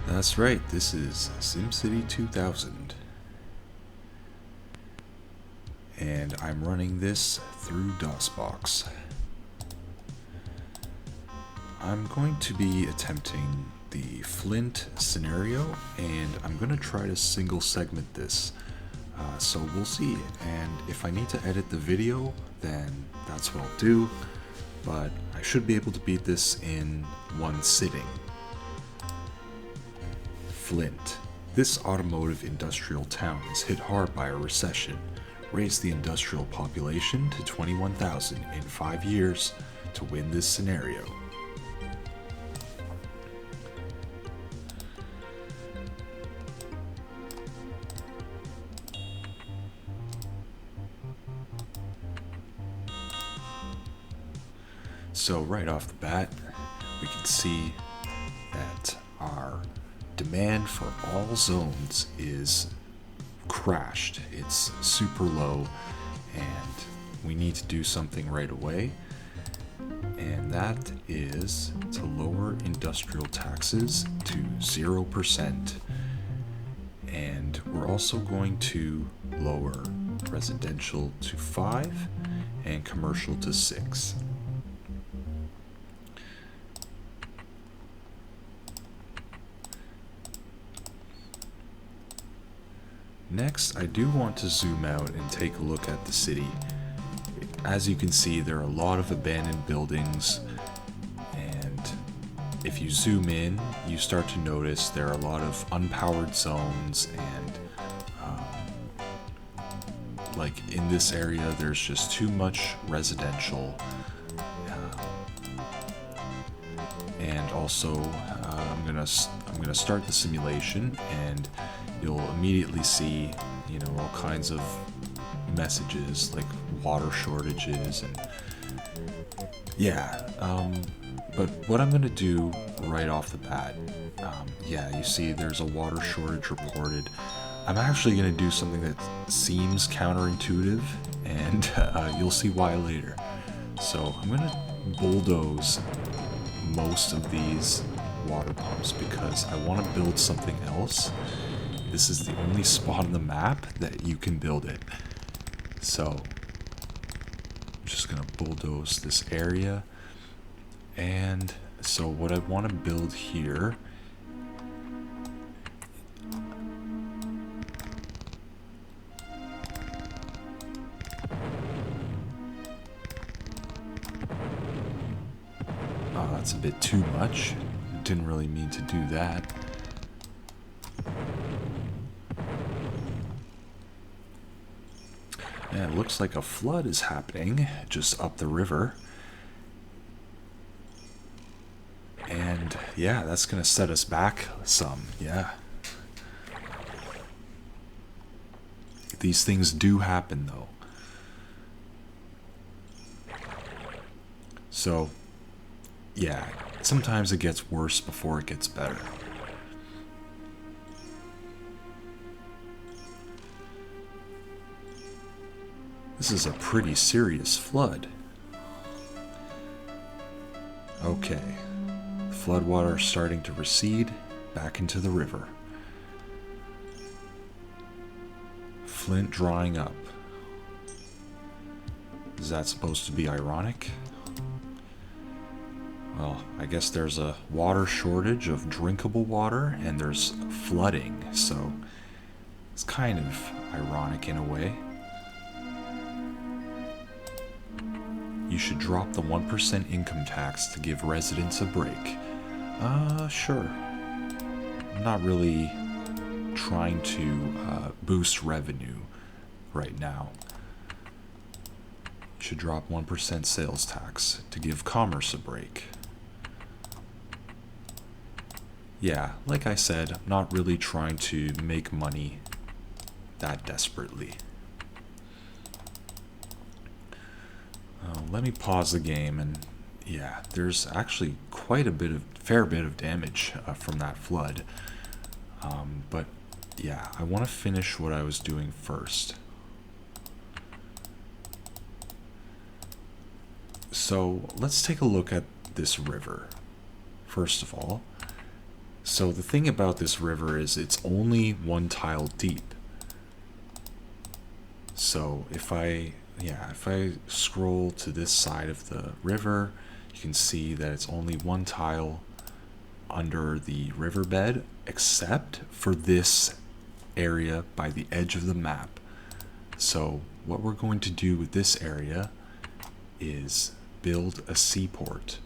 That's right, this is SimCity 2000, and I'm running this through DOSBox. I'm going to be attempting the Flint scenario, and I'm going to try to single segment this, so we'll see. And if I need to edit the video, then that's what I'll do, but I should be able to beat this in one sitting. Flint. This automotive industrial town is hit hard by a recession, raised the industrial population to 21,000 in 5 years to win this scenario. So right off the bat, we can see that our demand for all zones is crashed. It's super low, and we need to do something right away. And that is to lower industrial taxes to 0%. And we're also going to lower residential to 5 and commercial to 6. Next, I do want to zoom out and take a look at the city. As you can see, there are a lot of abandoned buildings, and if you zoom in, you start to notice there are a lot of unpowered zones, and like in this area, there's just too much residential. And also, I'm gonna start the simulation, and you'll immediately see, all kinds of messages like water shortages and but what I'm gonna do right off the bat, you see there's a water shortage reported. I'm actually gonna do something that seems counterintuitive, and you'll see why later. So I'm gonna bulldoze most of these water pumps because I want to build something else. This is the only spot on the map that you can build it. So I'm just gonna bulldoze this area. And so what I want to build here that's a bit too much. Didn't really mean to do that. Yeah, it looks like a flood is happening just up the river. And yeah, that's gonna set us back some, yeah. These things do happen though. So, yeah, sometimes it gets worse before it gets better. This is a pretty serious flood. Okay, floodwater starting to recede back into the river. Flint drying up. Is that supposed to be ironic? Well, I guess there's a water shortage of drinkable water and there's flooding, so it's kind of ironic in a way. You should drop the 1% income tax to give residents a break. Sure. I'm not really trying to boost revenue right now. You should drop 1% sales tax to give commerce a break. Yeah, like I said, I'm not really trying to make money that desperately. Let me pause the game, and yeah, there's actually fair bit of damage from that flood. But yeah, I want to finish what I was doing first. So let's take a look at this river. First of all, So the thing about this river is it's only one tile deep. So if I scroll to this side of the river, you can see that it's only one tile under the riverbed, except for this area by the edge of the map. So what we're going to do with this area is build a seaport,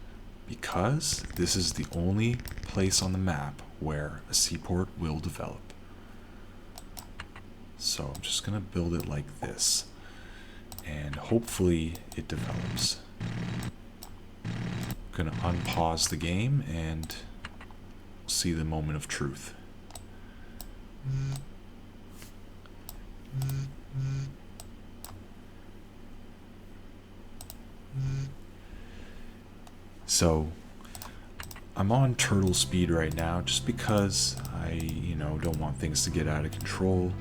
because this is the only place on the map where a seaport will develop. So I'm just going to build it like this, and hopefully it develops. I'm going to unpause the game and see the moment of truth. So I'm on turtle speed right now just because I, don't want things to get out of control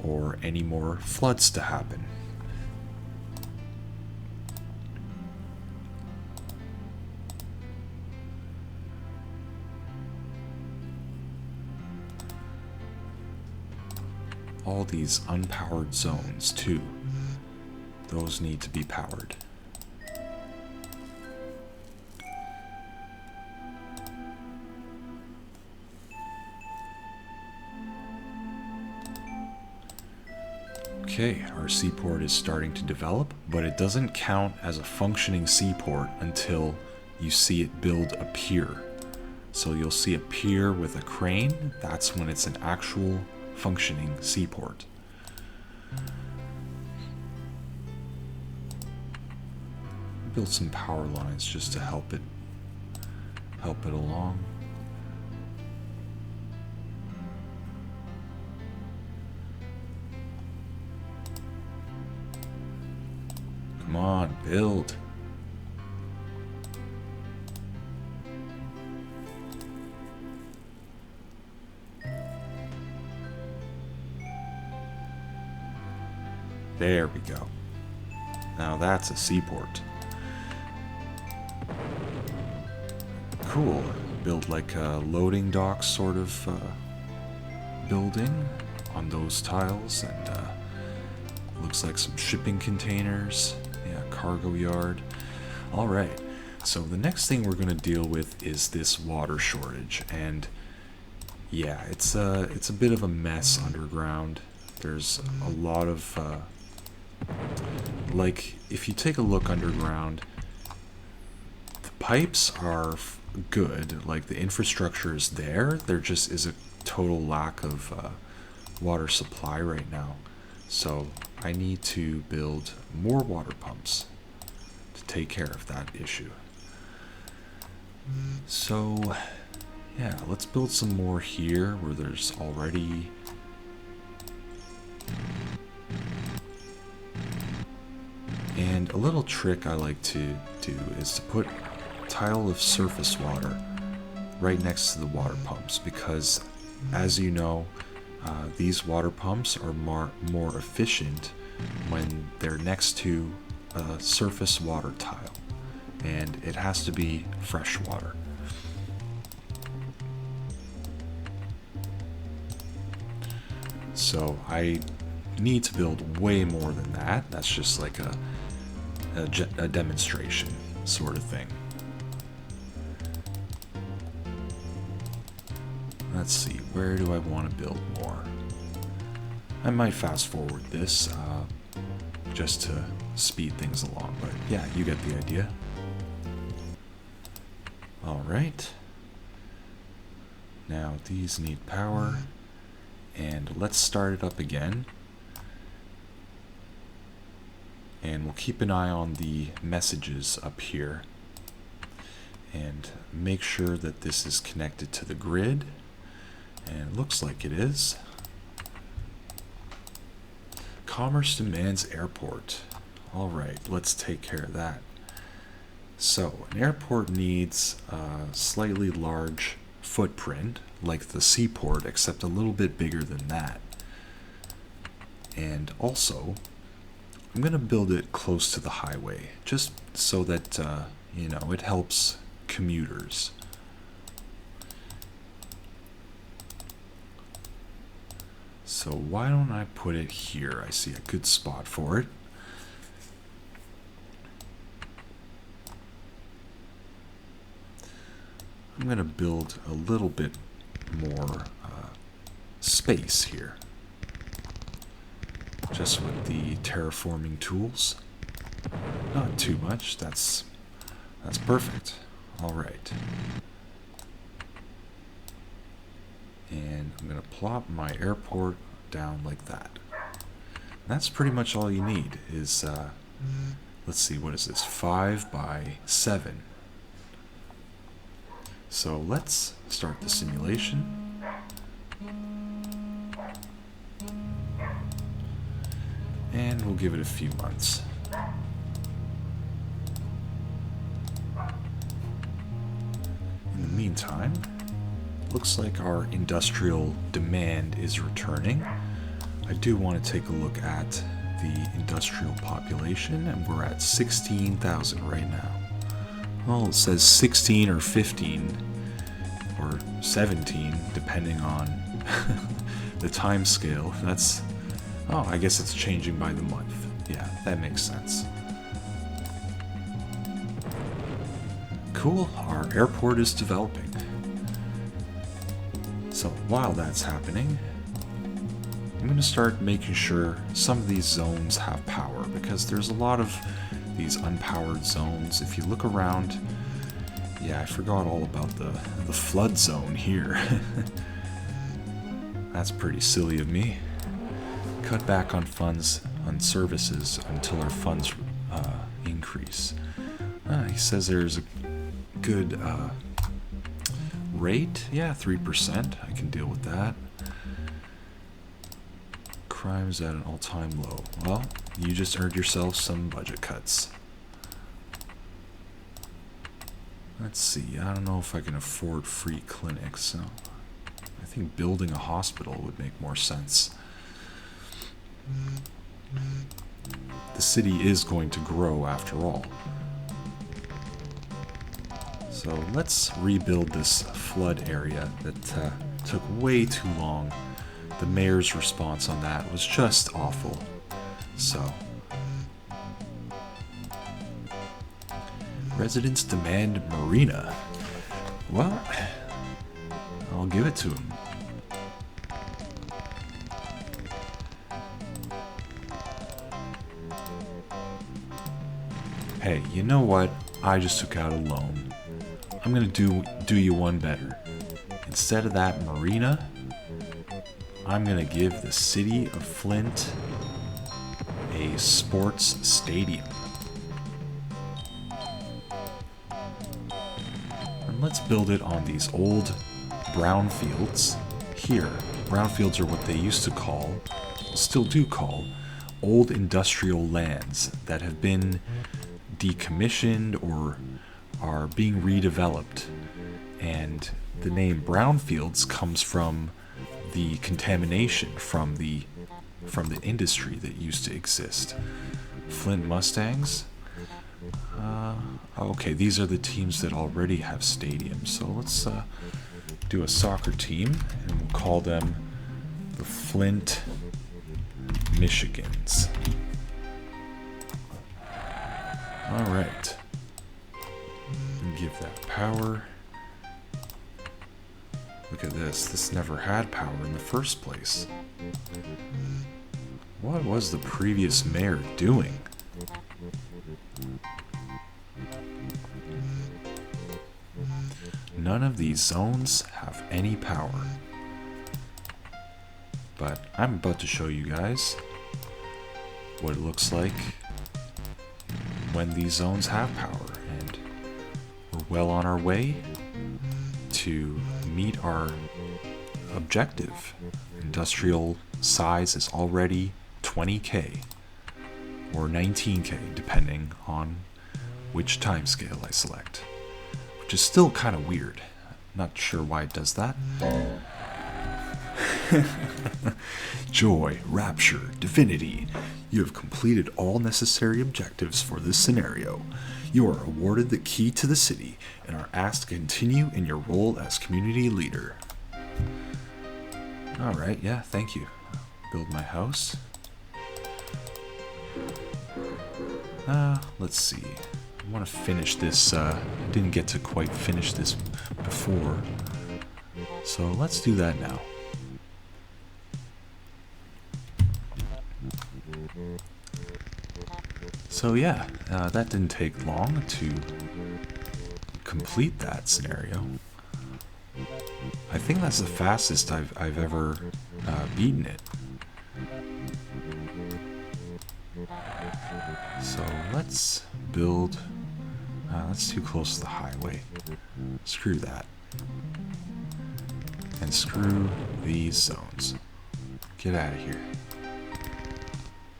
or any more floods to happen. All these unpowered zones too, those need to be powered. Okay, our seaport is starting to develop, but it doesn't count as a functioning seaport until you see it build a pier. So you'll see a pier with a crane, that's when it's an actual functioning seaport. Build some power lines just to help it along. Come on, build. There we go. Now that's a seaport. Cool. Build like a loading dock sort of building on those tiles, and looks like some shipping containers. Yeah, cargo yard. All right. So the next thing we're going to deal with is this water shortage, and yeah, it's a bit of a mess underground. There's a lot of like, if you take a look underground, the pipes are good, like the infrastructure is there, there just is a total lack of water supply right now. So I need to build more water pumps to take care of that issue. So yeah, let's build some more here where there's already and a little trick I like to do is to put a tile of surface water right next to the water pumps, because as you know, these water pumps are more efficient when they're next to a surface water tile, and it has to be fresh water. So I need to build way more than that. That's just like a demonstration sort of thing. Let's see, where do I want to build more? I might fast forward this just to speed things along, but yeah, you get the idea. Alright. Now these need power, and let's start it up again. And we'll keep an eye on the messages up here and make sure that this is connected to the grid, and it looks like it is. Commerce demands airport. Alright, let's take care of that. So an airport needs a slightly large footprint like the seaport, except a little bit bigger than that. And also I'm going to build it close to the highway, just so that, it helps commuters. So why don't I put it here? I see a good spot for it. I'm going to build a little bit more space here. Just with the terraforming tools. Not too much. That's perfect. All right. And I'm going to plop my airport down like that. That's pretty much all you need is, let's see, what is this? 5 by 7. So let's start the simulation. And we'll give it a few months. In the meantime, looks like our industrial demand is returning. I do want to take a look at the industrial population, and we're at 16,000 right now. Well, it says 16 or 15 or 17, depending on the time scale. That's, oh, I guess it's changing by the month. Yeah, that makes sense. Cool, our airport is developing. So while that's happening, I'm going to start making sure some of these zones have power, because there's a lot of these unpowered zones. If you look around, yeah, I forgot all about the flood zone here. That's pretty silly of me. Cut back on funds, on services, until our funds increase. He says there's a good rate. Yeah, 3%. I can deal with that. Crime's at an all-time low. Well, you just earned yourself some budget cuts. Let's see. I don't know if I can afford free clinics, so I think building a hospital would make more sense. The city is going to grow after all. So let's rebuild this flood area that took way too long. The mayor's response on that was just awful. So, residents demand marina. Well, I'll give it to them. Hey, you know what? I just took out a loan. I'm gonna do you one better. Instead of that marina, I'm gonna give the city of Flint a sports stadium. And let's build it on these old brownfields here. Brownfields are what they used to call, still do call, old industrial lands that have been decommissioned or are being redeveloped. And the name brownfields comes from the contamination from the industry that used to exist. Flint Mustangs. Okay, these are the teams that already have stadiums. So let's do a soccer team, and we'll call them the Flint Michigans. All right. And give that power. Look at this. This never had power in the first place. What was the previous mayor doing? None of these zones have any power. But I'm about to show you guys what it looks like when these zones have power. And we're well on our way to meet our objective. Industrial size is already 20K or 19K, depending on which time scale I select, which is still kind of weird. Not sure why it does that. Joy, rapture, divinity. You have completed all necessary objectives for this scenario. You are awarded the key to the city and are asked to continue in your role as community leader. Alright, yeah, thank you. build my house. Let's see. I want to finish this. I didn't get to quite finish this before. So let's do that now. So yeah, that didn't take long to complete that scenario. I think that's the fastest I've ever beaten it. So let's build. That's too close to the highway. Screw that. And screw these zones. Get out of here.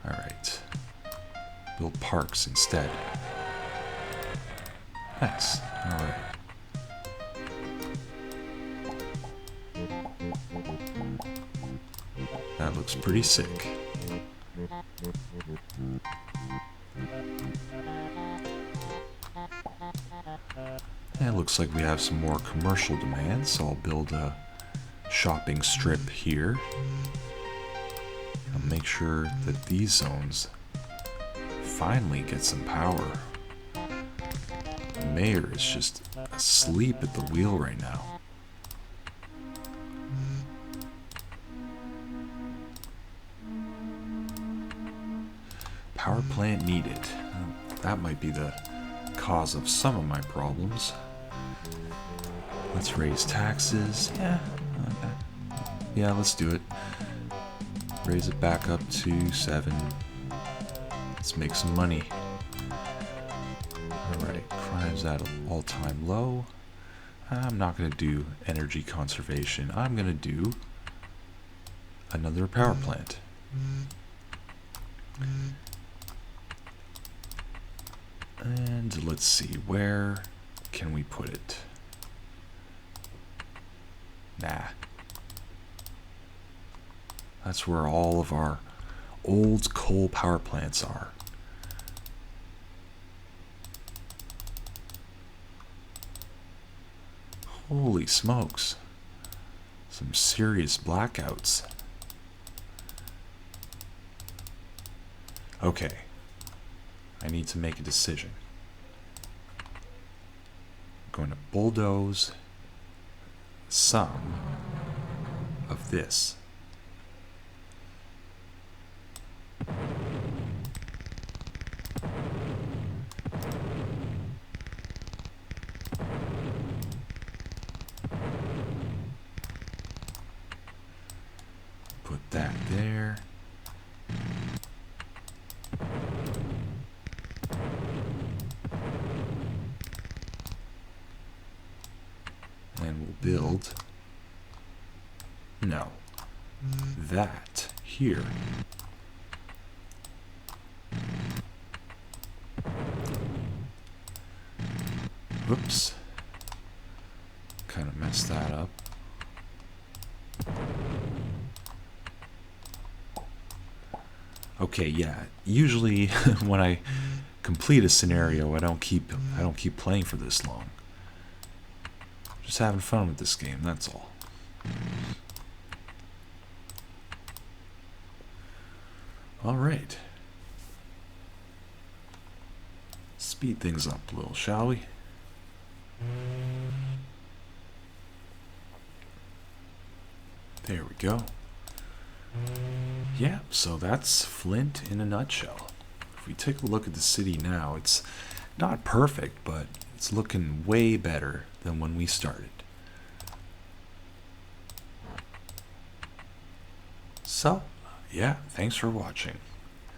Alright. Build parks instead. Nice. Alright. That looks pretty sick. And it looks like we have some more commercial demand, so I'll build a shopping strip here. I'll make sure that these zones finally get some power. The mayor is just asleep at the wheel right now. Power plant needed. That might be the cause of some of my problems. Let's raise taxes. Yeah, okay. Yeah, let's do it. Raise it back up to 7. Let's make some money. Alright, crime's at an all-time low. I'm not going to do energy conservation. I'm going to do another power plant. And let's see, where can we put it? Nah. That's where all of our old coal power plants are. Holy smokes. Some serious blackouts. Okay. I need to make a decision. I'm going to bulldoze some of this. Put that there. And we'll build, no, that here. Whoops. Kind of messed that up. Okay, yeah. Usually when I complete a scenario, I don't keep playing for this long. Just having fun with this game, that's all. All right. Speed things up a little, shall we? There we go. Yeah, so that's Flint in a nutshell. If we take a look at the city now, it's not perfect, but it's looking way better than when we started. So, yeah, thanks for watching.